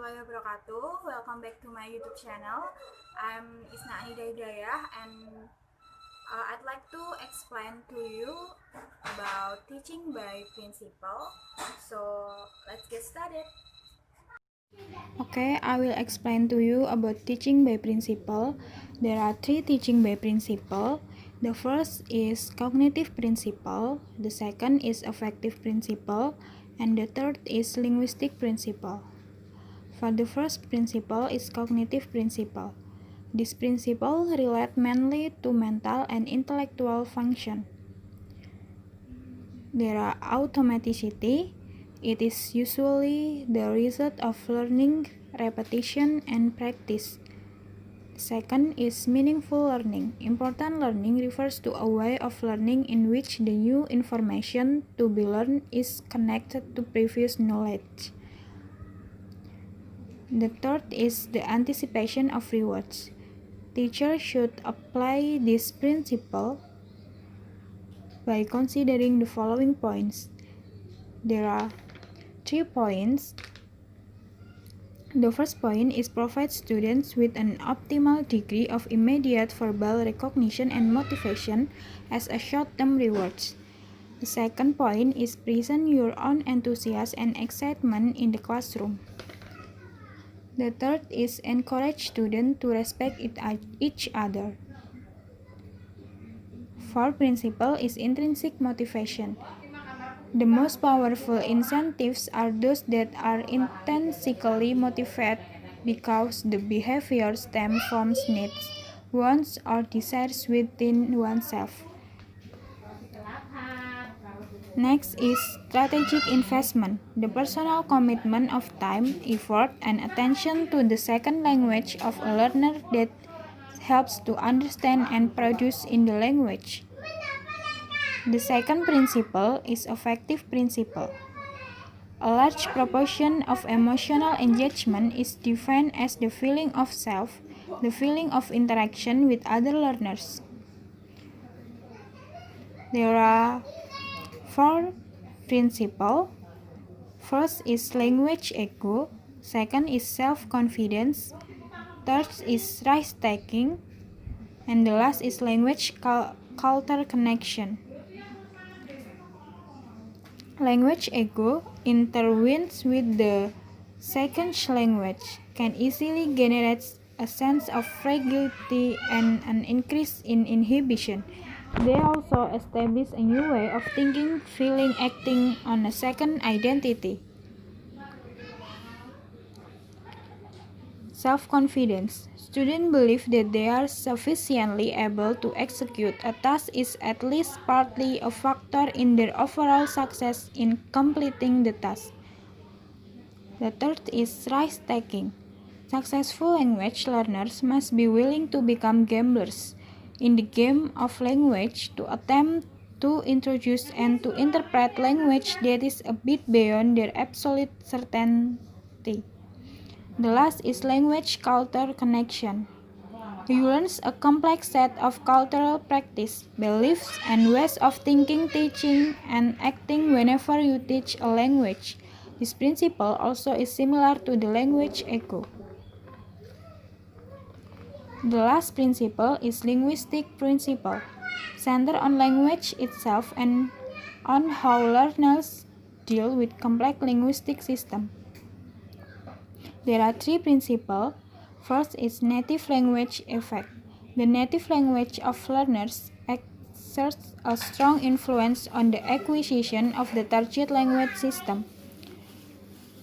warahmatullahi wabarakatuh. Welcome back to my YouTube channel. I'm Isna Annida Hidayah, and I'd like to explain to you about teaching by principle. So let's get started. Okay, I will explain to you about teaching by principle. There are three teaching by principle. The first is cognitive principle, the second is affective principle, and the third is linguistic principle. For the first principle is cognitive principle. This principle relates mainly to mental and intellectual function. There are automaticity. It is usually the result of learning, repetition, and practice. Second is meaningful learning. Important learning refers to a way of learning in which the new information to be learned is connected to previous knowledge. The third is the anticipation of rewards. Teachers should apply this principle by considering the following points. There are 3 points. The first point is provide students with an optimal degree of immediate verbal recognition and motivation as a short-term rewards. The second point is present your own enthusiasm and excitement in the classroom. The third is encourage students to respect each other. Fourth principle is intrinsic motivation. The most powerful incentives are those that are intrinsically motivated because the behavior stems from needs, wants, or desires within oneself. Next is strategic investment, the personal commitment of time, effort, and attention to the second language of a learner that helps to understand and produce in the language. The second principle is affective principle. A large proportion of emotional engagement is defined as the feeling of self, the feeling of interaction with other learners. There are 4 principles. First is language ego, second is self-confidence, third is risk-taking, and the last is language culture connection. Language ego intervenes with the second language, can easily generate a sense of fragility and an increase in inhibition. They also establish a new way of thinking, feeling, acting on a second identity. Self-confidence. Students believe that they are sufficiently able to execute a task is at least partly a factor in their overall success in completing the task. The third is risk-taking. Successful language learners must be willing to become gamblers in the game of language to attempt to introduce and to interpret language that is a bit beyond their absolute certainty. The last is language culture connection. You learn a complex set of cultural practice, beliefs, and ways of thinking, teaching, and acting whenever you teach a language. This principle also is similar to the language ego. The last principle is linguistic principle, centered on language itself and on how learners deal with complex linguistic systems. There are 3 principles. First is native language effect. The native language of learners exerts a strong influence on the acquisition of the target language system.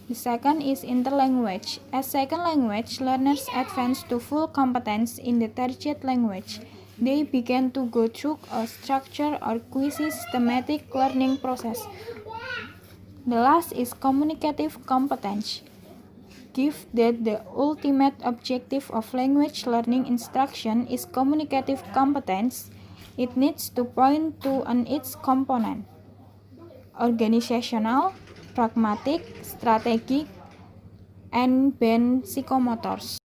The second is interlanguage. As second language, learners advance to full competence in the target language. They begin to go through a structured or quasi-systematic learning process. The last is communicative competence. Given that the ultimate objective of language learning instruction is communicative competence, it needs to point to its component: organizational, pragmatic, strategic, and psychomotors.